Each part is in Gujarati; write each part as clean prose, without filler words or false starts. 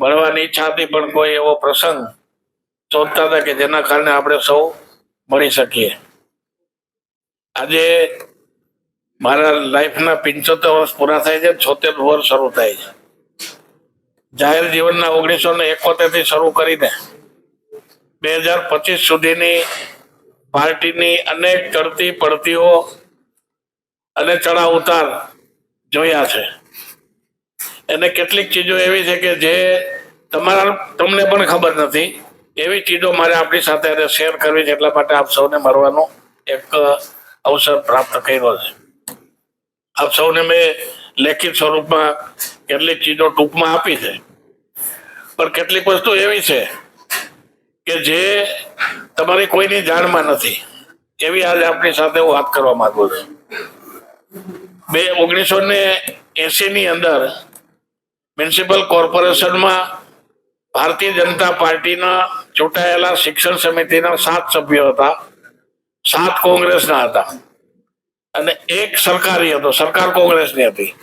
મળવાની ઈચ્છા હતી, પણ કોઈ એવો પ્રસંગ શોધતા હતા કે જેના કારણે આપણે સૌ મળી શકીએ. આજે મારા લાઈફના 75 વર્ષ પૂરા થાય છે, 76 વર્ષ શરૂ થાય છે. જાહેર જીવનના 1971 થી શરૂ કરીને 2025 સુધીની પાર્ટીની અનેક ચડતી પડતીઓ અને ચડાવ ઉતાર જોયા છે. અને કેટલીક ચીજો એવી છે કે જે તમને પણ ખબર નથી, એવી ચીજો મારે આપણી સાથે શેર કરવી છે. એટલા માટે આપ સૌને મળવાનો એક અવસર પ્રાપ્ત કર્યો છે. આપ સૌને મેં લેખિત સ્વરૂપમાં કેટલીક ચીજો ટૂંકમાં આપી છે, પણ કેટલીક વસ્તુ એવી છે કે જે તમારી કોઈની જાણમાં નથી, એવી આજે આપણી સાથે હું વાત કરવા માંગુ છું. 1980 ની અંદર મ્યુનિસિપલ કોર્પોરેશનમાં ભારતીય જનતા પાર્ટીના ચૂંટાયેલા શિક્ષણ સમિતિના 7 સભ્યો હતા, 7 કોંગ્રેસના હતા અને 1 સરકારી હતો, સરકાર કોંગ્રેસની હતી.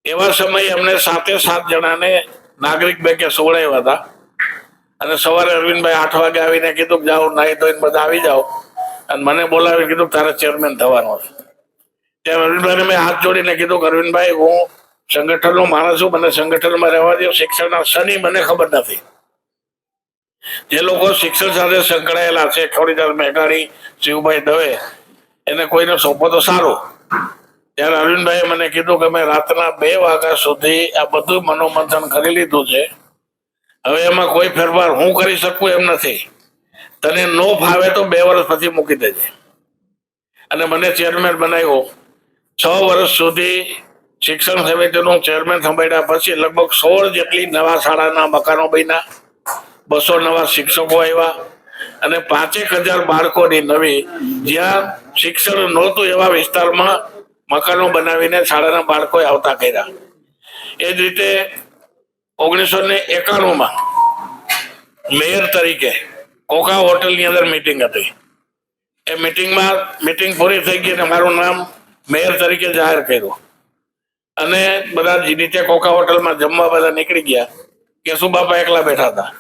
એવા સમયે અમને 7 જણાને નાગરિક બેંકે સોવડાવ્યા હતા અને સવારે અરવિંદભાઈ 8 વાગે આવીને કીધું જાઓ નાહી ધોઈને બધા આવી જાઓ, અને મને બોલાવી કીધું તારે ચેરમેન થવાનો છે. ત્યારે અરવિંદભાઈને મેં હાથ જોડીને કીધું અરવિંદભાઈ, હું સંગઠનનો માણસ છું, મને સંગઠનમાં રહેવા દો. શિક્ષણના શનિ મને ખબર નથી. જે લોકો શિક્ષણ સાથે સંકળાયેલા છે, ખોડીદાર મેઘાણી, શિવભાઈ દવે, એને કોઈને સોંપો તો સારું. ત્યારે અરવિંદભાઈએ મને કીધું કે મેં રાતના 2 વાગ્યા સુધી આ બધું મનોમંથન કરી લીધું છે, હવે એમાં કોઈ ફેરફાર હું કરી શકું એમ નથી. તને નો ફાવે તો 2 વર્ષ પછી મૂકી દેજે. અને મને ચેરમેન બનાવ્યો. 6 વર્ષ સુધી શિક્ષણ સમિતિનું ચેરમેન સંભાળ્યા પછી લગભગ 16 જેટલી નવા શાળાના મકાનો બન્યા, 200 નવા શિક્ષકો આવ્યા અને 5,000 બાળકોની નવી, જ્યાં શિક્ષણ નહોતું એવા વિસ્તારમાં મકાનો બનાવીને શાળાના બાળકોએ આવતા કર્યા. એ જ રીતે 1991માં મેયર તરીકે કોકા હોટલની અંદર મીટિંગ હતી. એ મીટિંગ પૂરી થઈ ગઈ અને મારું નામ મેયર તરીકે જાહેર કર્યું અને બધા નીચે કોકા હોટલમાં જમવા બધા નીકળી ગયા. કેશુબાપા એકલા બેઠા હતા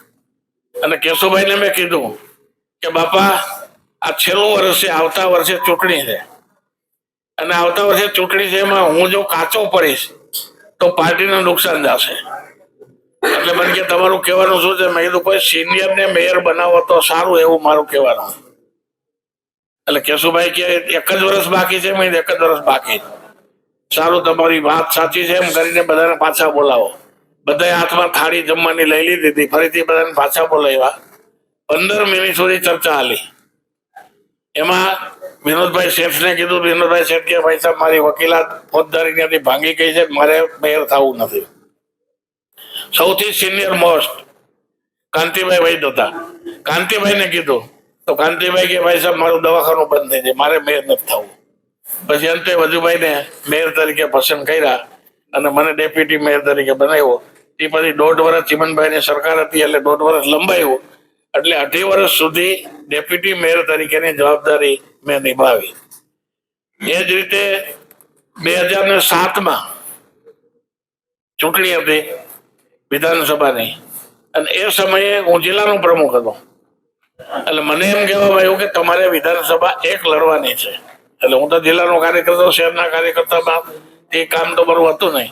અને કેશુભાઈને મેં કીધું કે બાપા, આ છેલ્લું વર્ષ છે, આવતા વર્ષે ચૂંટણી છે અને આવતા વર્ષે ચૂંટણી છે, એમાં હું જો કાચો પડીશ તો પાર્ટીને નુકસાન જશે. એટલે મને કે તમારું કહેવાનું શું છે? મેં કીધું કોઈ સિનિયર ને મેયર બનાવો તો સારું, એવું મારું કહેવાનું. એટલે કેશુભાઈ કે 1 જ વર્ષ બાકી છે. મેં 1 જ વર્ષ બાકી. સારું, તમારી વાત સાચી છે એમ કરીને બધાને પાછા બોલાવો. બધાએ હાથમાં થાળી જમવાની લઈ લીધી. ફરીથી બધાને પાછા બોલાવ્યા. 15 મિનિટ સુધી ચર્ચા હાલી. એમાં વિનોદભાઈ શેઠને કીધું. વિનોદભાઈ શેઠ કે ભાઈ સાહેબ, મારી વકીલાત ફોજદારી ત્યાંથી ભાંગી ગઈ છે, મારે મેયર થવું નથી. સૌથી સિનિયર મોસ્ટ કાંતિભાઈ વૈદ હતા. કાંતિભાઈને કીધું તો કાંતિભાઈ કે ભાઈ સાહેબ, મારું દવાખાનું બંધ થઈ જાય, મારે મેયર નથી થવું. પછી અંતે વજુભાઈને મેયર તરીકે પસંદ કર્યા અને મને ડેપ્યુટી મેયર તરીકે બનાવ્યો. તે પછી 1.5 વર્ષ ચિમનભાઈની સરકાર હતી એટલે 1.5 વર્ષ લંબાયું. એટલે 18 વર્ષ સુધી ડેપ્યુટી મેયર તરીકેની જવાબદારી મેં નિભાવી. એ જ રીતે 2007માં ચૂંટણી હતી વિધાનસભાની અને એ સમયે હું જિલ્લાનો પ્રમુખ હતો. એટલે મને એમ કહેવામાં આવ્યું કે તમારે વિધાનસભા 1 લડવાની છે. એટલે હું તો જિલ્લાનો કાર્યકર્તા, શહેરના કાર્યકર્તામાં તે કામ તો મારું હતું નહીં.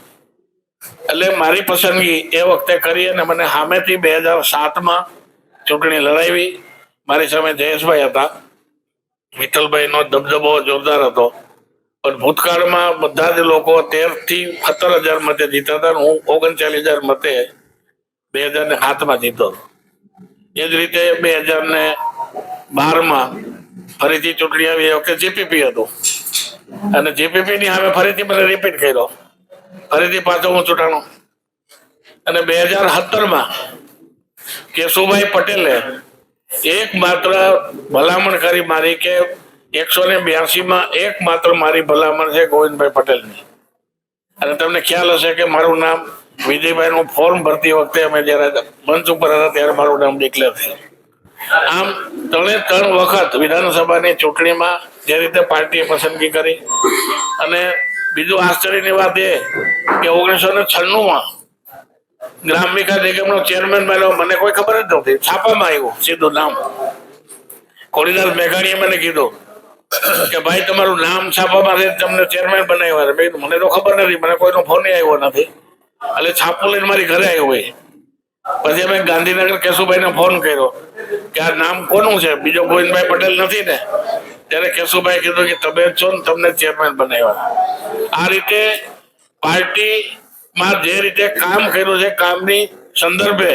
એટલે મારી પસંદગી એ વખતે કરી અને મને સામેથી 2007માં ચૂંટણી લડાવી. મારી સામે જયેશભાઈ હતા. વિઠ્ઠલભાઈનો દબદબો જોરદાર હતો, પણ ભૂતકાળમાં બધા જ લોકો 13 થી 17,000 મતે જીતા હતા. હું 39,000 મતે 2007માં જીતો. એ જ રીતે 2012માં ફરીથી ચૂંટણી આવી. એ વખતે જીપીપી હતું અને જીપીપી ની સામે ફરીથી મને રિપીટ કર્યો. ફરીથી પાછો હું ચૂંટાણો અને 2017માં કેશુભાઈ પટેલે એકમાત્ર ભલામણ કરી મારી કે 182માં એકમાત્ર મારી ભલામણ છે ગોવિંદભાઈ પટેલની. અને તમને ખ્યાલ હશે કે મારું નામ વિજયભાઈનું ફોર્મ ભરતી વખતે અમે જયારે મંચ ઉપર હતા ત્યારે મારું નામ ડિક્લેર થયું. આમ 3 વખત વિધાનસભાની ચૂંટણીમાં જે રીતે પાર્ટીએ પસંદગી કરી. અને બીજું આશ્ચર્યની વાત એ કે 1996માં ગ્રામ વિકાસ નિગમનો ચેરમેન બન્યો, મને કોઈ ખબર જ નહોતી. છાપામાં આવ્યું સીધું નામ. કોળીદાસ મેઘાણીએ મને કીધું કે ભાઈ તમારું નામ છાપામાં છે, તમને ચેરમેન બનાવ્યા. મેં કીધું મને તો ખબર નથી, મને કોઈનો ફોન આવ્યો નથી. એટલે છાપું લઈને મારી ઘરે આવ્યો હોય. પછી અમે ગાંધીનગર કેશુભાઈને ફોન કર્યો કે આ નામ કોનું છે, બીજો ગોવિંદભાઈ પટેલ નથી ને? ત્યારે કેશુભાઈ કીધું કે તમે જ છો ને, તમને ચેરમેન બનાવ્યા. આ રીતે પાર્ટીમાં જે રીતે કામ કર્યું છે, કામની સંદર્ભે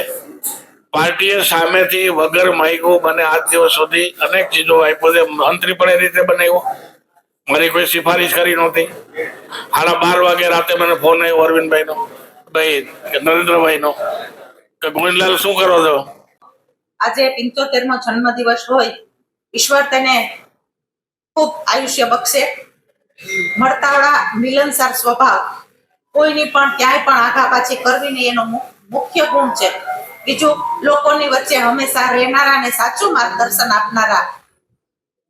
પાર્ટીએ સામેથી વગર માગ્યું મને આજ દિવસ સુધી અનેક ચીજો આપ્યો છે. મંત્રી પણ એ રીતે બનાવ્યો, મારી કોઈ સિફારિશ કરી નહોતી. 12:30 વાગે રાતે મને ફોન આવ્યો અરવિંદભાઈનો, ભાઈ નરેન્દ્રભાઈનો, કે ગોવિંદલાલ શું કરો છો? આજે 75મો જન્મદિવસ હોય, ઈશ્વર તેને ખૂબ આયુષ્ય બક્ષે. મળતાવડા મિલનસાર સ્વભાવ, કોઈની પણ ક્યાંય પણ આઘાપાછી કરવી નહીં, એનો મુખ્ય ગુણ છે. બીજું, લોકોની વચ્ચે હંમેશા રહેનારા અને સાચું માર્ગદર્શન આપનારા,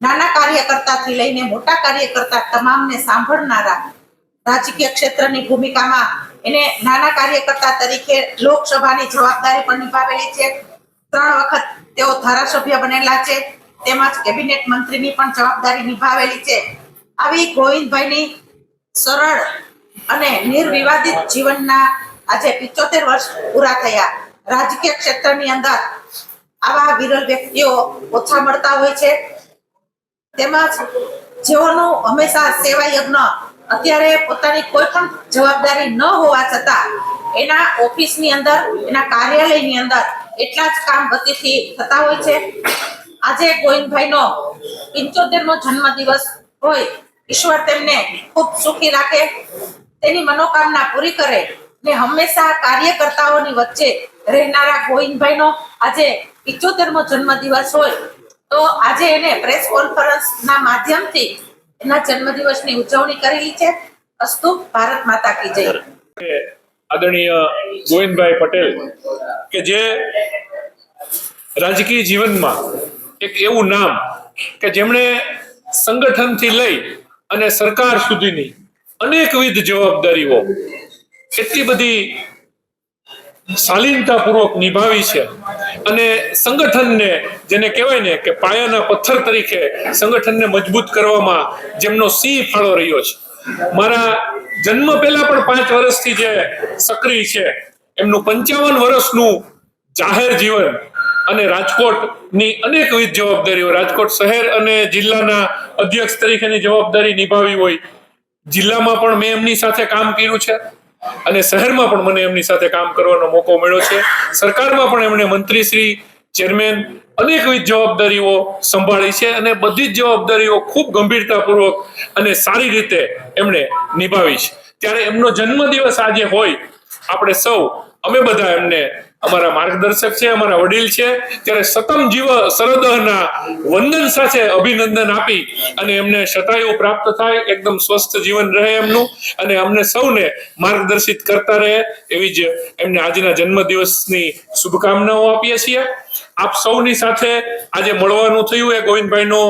નાના કાર્યકર્તાથી લઈને મોટા કાર્યકર્તા તમામને સાંભળનારા. રાજકીય ક્ષેત્રની ભૂમિકામાં એને નાના કાર્યકર્તા તરીકે લોકસભાની જવાબદારી પણ નિભાવેલી છે. 3 વખત તેઓ ધારાસભ્ય બનેલા છે, તેમજ કેબિનેટ મંત્રીની પણ જવાબદારી નિભાવેલી છે. આવી ગોવિંદભાઈની સરળ અને નિર્વિવાદિત જીવનના આજે 75 વર્ષ પૂરા થયા. રાજકીય ક્ષેત્રની અંદર આવા વિરલ વ્યક્તિઓ ઓછા મળતા હોય છે. તેમજ જેઓનું હંમેશા સેવા યજ્ઞ, અત્યારે પોતાની કોઈ પણ જવાબદારી ન હોવા છતાં એના ઓફિસની અંદર, એના કાર્યાલયની અંદર એટલા જ કામ ગતિથી થતા હોય છે. આજે ગોવિંદભાઈનો 75મો જન્મદિવસ હોય, ઈશ્વર તેમને ખૂબ સુખી રાખે, તેની મનોકામના પૂરી કરે ને હંમેશા કાર્યકર્તાઓની વચ્ચે રહેનારા ગોવિંદભાઈનો આજે 75મો જન્મદિવસ હોય, તો આજે એને પ્રેસ કોન્ફરન્સના માધ્યમથી એના જન્મદિવસની ઉજવણી કરેલી છે. અસ્તુ ભારત માતા કી જય. આદરણીય ગોવિંદભાઈ પટેલ કે જે રાજકીય જીવનમાં એક એવું નામ કે જેમણે સંગઠનથી લઈ અને સરકાર સુધીની અનેકવિધ જવાબદારીઓ એટલી બધી શાલીનતાપૂર્વક નિભાવી છે અને સંગઠનને, જેને કહેવાય ને કે પાયાના પથ્થર તરીકે સંગઠનને મજબૂત કરવામાં જેમનો સિંહ ફાળો રહ્યો છે. મારા જન્મ પહેલા પણ 5 વર્ષથી જે સક્રિય છે, એમનું 55 વર્ષનું જાહેર જીવન અને રાજકોટની અનેકવિધ જવાબદારીઓ, રાજકોટ શહેર અને જિલ્લાના અધ્યક્ષ તરીકેની જવાબદારી નિભાવી હોય. જિલ્લામાં પણ મેં એમની સાથે કામ કર્યું છે અને શહેરમાં પણ મને એમની સાથે કામ કરવાનો મોકો મળ્યો છે. સરકારમાં પણ એમણે મંત્રીશ્રી, ચેરમેન અનેકવિધ જવાબદારીઓ સંભાળી છે અને બધી જ જવાબદારીઓ ખૂબ ગંભીરતાપૂર્વક અને સારી રીતે એમણે નિભાવી છે. ત્યારે એમનો જન્મદિવસ આજે હોય, આપણે સૌ, અમે બધા એમને, અમારા માર્ગદર્શક છે, અમારા વડીલ છે, ત્યારે સતમ જીવ સરદહના વંદન સાથે અભિનંદન આપી અને એમને શતાયુ પ્રાપ્ત થાય, એકદમ સ્વસ્થ જીવન રહે એમનું, અને અમને સૌને માર્ગદર્શિત કરતા રહે, એવી જ એમને આજના જન્મદિવસની શુભકામનાઓ આપીએ છીએ. આપ સૌની સાથે આજે મળવાનું થયું એ ગોવિંદભાઈનો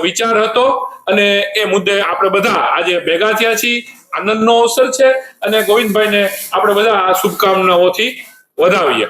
વિચાર હતો અને એ મુદ્દે આપણે બધા આજે ભેગા થયા છીએ. આનંદનો અવસર છે અને ગોવિંદભાઈને આપણે બધા આ શુભકામનાઓથી વધાવીએ.